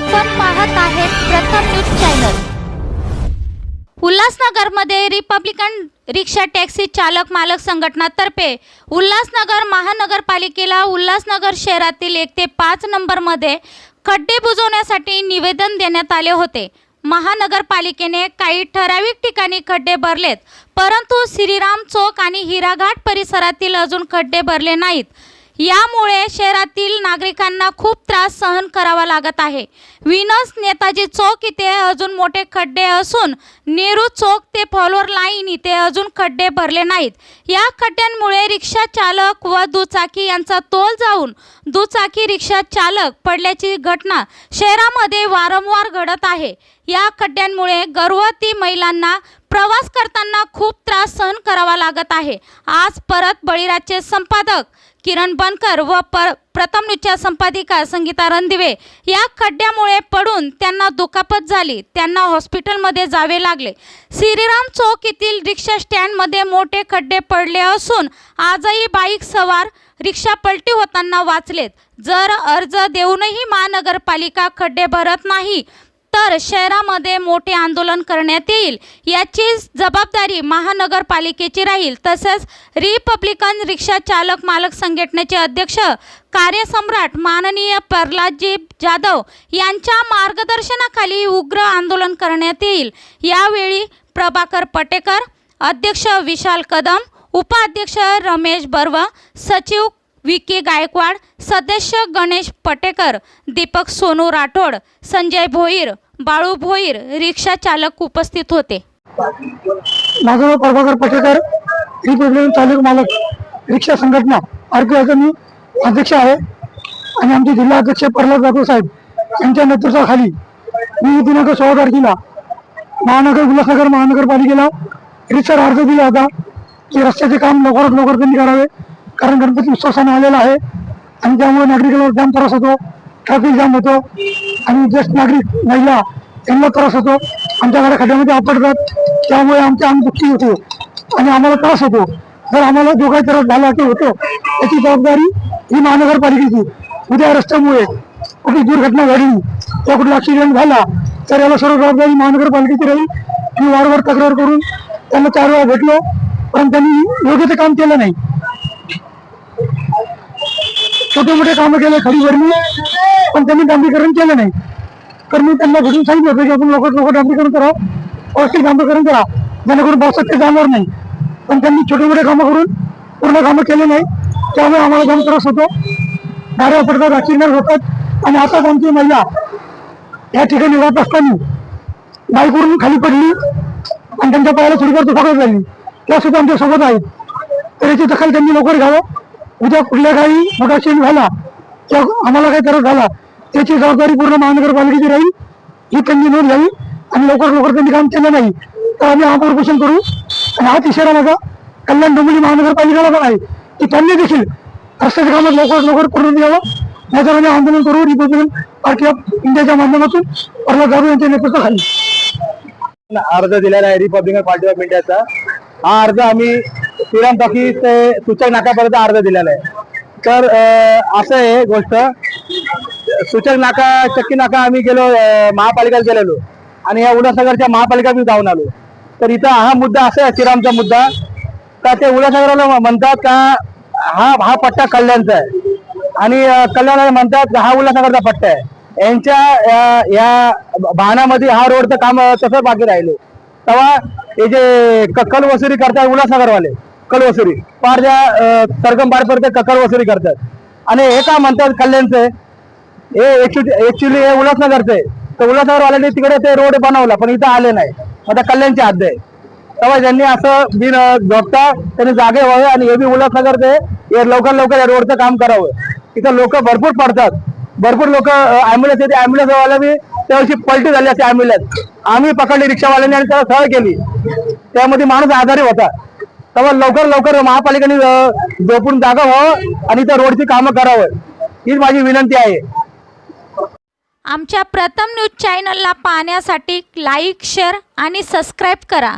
आपण पाहत आहेत प्रथम न्यूज चॅनल। उल्हासनगरमध्ये रिपब्लिकन रिक्षा टॅक्सी चालक मालक संघटनातर्फे उल्हासनगर महानगरपालिकेला उल्हासनगर शहरातील 1 ते 5 नंबरमध्ये खड्डे बुजवण्यासाठी निवेदन देण्यात आले होते। महानगरपालिकेने काही ठराविक ठिकाणी खड्डे भरलेत, परंतु श्रीराम चौक आणि हिराघाट परिसरातील अजून खड्डे भरले नाहीत। यामुळे शहरातील नागरिकांना खूप त्रास सहन करावा लागत आहे। विनस नेताजी चौक इथे अजून मोठे खड्डे असून नेहरू चौक ते फॉलोअर लाईन इथे अजून खड्डे भरले नाहीत। या खड्ड्यांमुळे रिक्षा चालक व दुचाकी यांचा तोल जाऊन दुचाकी रिक्षा चालक पडल्याची घटना शहरामध्ये वारंवार घडत आहे। या खड्ड्यांमुळे गर्भवती महिलांना प्रवास करताना खूप त्रास सहन करावा लागत आहे। आज परत बळीराजचे संपादक किरण बनकर व प्रथम न्यूजच्या संपादिका संगीता रणदिवे या खड्ड्यामुळे पडून त्यांना दुखापत झाली, त्यांना हॉस्पिटलमध्ये जावे लागले। श्रीराम चौक येथील रिक्षा स्टँडमध्ये मोठे खड्डे पडले असून आजही बाईक सवार रिक्षा पलटी होताना वाचलेत। जर अर्ज देऊनही महानगरपालिका खड्डे भरत नाही तर शहरामध्ये मोठे आंदोलन करण्यात येईल। याची जबाबदारी महानगरपालिकेची राहील। तसेच रिपब्लिकन रिक्षा चालक मालक संघटनेचे अध्यक्ष कार्यसम्राट माननीय प्रल्हादजी जाधव यांच्या मार्गदर्शनाखाली उग्र आंदोलन करण्यात येईल। यावेळी प्रभाकर पटेकर, अध्यक्ष विशाल कदम, उपाध्यक्ष रमेश बर्व, सचिव विकी गायकवाड, सदस्य गणेश पटेकर, दीपक सोनू राठोड, संजय भोईर, बाळू भोईर रिक्षा चालक उपस्थित होते। माझं नाव प्रभाकर पटेकर, रिपब्लिकन चालक मालक रिक्षा संघटना आरपीआयचा मी अध्यक्ष आहे आणि आमचे जिल्हा अध्यक्ष प्रल्हाद जाधव साहेब यांच्या नेतृत्वाखाली मी दिनांक 16 तारखेला उल्हासनगर महानगरपालिकेला रितसर अर्ज दिला होता की रस्त्याचे काम लवकरात लवकर त्यांनी करावे, कारण गणपती उत्सव सण आलेला आहे आणि त्यामुळे नागरिकांना जाम त्रास होतो, ट्रॅफिक जाम होतो आणि ज्येष्ठ नागरिक महिला यांना त्रास होतो। आमच्या गाड्या खड्ड्यामध्ये आपटतात, त्यामुळे आमची अंग दुखी होते आणि आम्हाला त्रास होतो। जर आम्हाला जो काही त्रास झाला की होतो याची जबाबदारी ही महानगरपालिकेची। उद्या रस्त्यामुळे कुठली दुर्घटना घडली किंवा कुठला ॲक्सिडेंट झाला तर याला सर्व जबाबदारी महानगरपालिकेची राहील। मी वारंवार तक्रार करून त्यांना 4 वेळा भेटलो, पण त्यांनी योग्य ते काम केलं नाही। छोटे मोठे कामं केले, खडी भरली, पण त्यांनी डांबरीकरण केलं नाही। तर मी त्यांना भेटून सांगितलं होतं की आपण लवकर डांबरीकरण करा, व्यवस्थित डांबरीकरण करा, जेणेकरून पावसात ते जाणार नाही। पण त्यांनी छोटे मोठे कामं करून पूर्ण कामं केले नाही, त्यामुळे आम्हाला जाम त्रास होतो, गाड्या पडतात, ॲक्सिडेंट होतात। आणि आताच आमची महिला या ठिकाणी जात असताना बाईकवरून खाली पडली आणि त्यांच्या पायाला थोडीफार दुखापत झाली, त्या सुद्धा आमच्या सोबत आहेत। तर याची दखल त्यांनी लवकर घ्यावं। उद्या कुठल्या काही मोठा ॲक्सिडेंट झाला किंवा आम्हाला काही त्रास झाला त्याची जबाबदारी पूर्ण महानगरपालिकेची राहील, ही त्यांनी नोंद घ्यावी। आणि लवकर त्यांनी काम केलं नाही तर आम्ही आमरण करू। आणि हा इशारा माझा कल्याण डोंबिवली महानगरपालिकेला पण आहे की त्यांनी देखील रस्त्याच्या कामात लवकर पूर्ण द्यावं, नाहीतर आम्ही आंदोलन करू रिपब्लिकन पार्टी ऑफ इंडियाच्या माध्यमातून प्रल्हाद जाधव यांच्या नेतृत्वाखाली। अर्ज दिलेला आहे रिपब्लिकन पार्टी ऑफ इंडियाचा। हा अर्ज आम्ही श्रीराम टॉकीज ते सूचक नाकापर्यंत अर्ज दिलेला आहे। तर असं आहे गोष्ट, सूचक नाका चक्की नाका आम्ही गेलो महापालिकेला गेलेलो आणि या उल्हासनगरच्या महापालिका मी जाऊन आलो। तर इथं हा मुद्दा असा आहे श्रीरामचा मुद्दा, का ते उल्हासनगरला म्हणतात का हा पट्टा कल्याणचा आहे आणि कल्याणाला म्हणतात हा उल्हासनगरचा पट्टा आहे। यांच्या या भानामध्ये हा रोडचं काम तसं बाकी राहिलं। तेव्हा हे जे कल वसुली करतात उल्हासनगरवाले, कल वसुली पार ज्या सरगम पारपर्यंत कल वसुली करतात आणि हे का म्हणतात कल्याणचं, हे ऍक्च्युली हे उल्हासनगरचं आहे। तर उल्हासनगरवाल्यांनी तिकडे ते रोड बनवला पण इथं आले नाही, आता कल्याणची हद्द आहे। तेव्हा ज्यांनी असं बिन बघता त्यांनी जागे व्हावे आणि हे बी उल्हासनगरचे लवकर या रोडचं काम करावं। इथं लोक भरपूर पडतात, भरपूर लोक ॲम्ब्युलन्स येते, ॲम्ब्युलन्सवाला बी त्यावर्षी पलटी झाली असते ॲम्ब्युलन्स, आम्ही पकडली रिक्षावाल्यांनी आणि त्याला सह केली, त्यामध्ये माणूस आजारी होता। तेव्हा लवकर महापालिकेने झोपून जागा व्हावं आणि त्या रोडची कामं करावं, हीच माझी विनंती आहे। आमच्या प्रथम न्यूज चॅनलला पाहण्यासाठी लाईक, शेअर आणि सबस्क्राईब करा।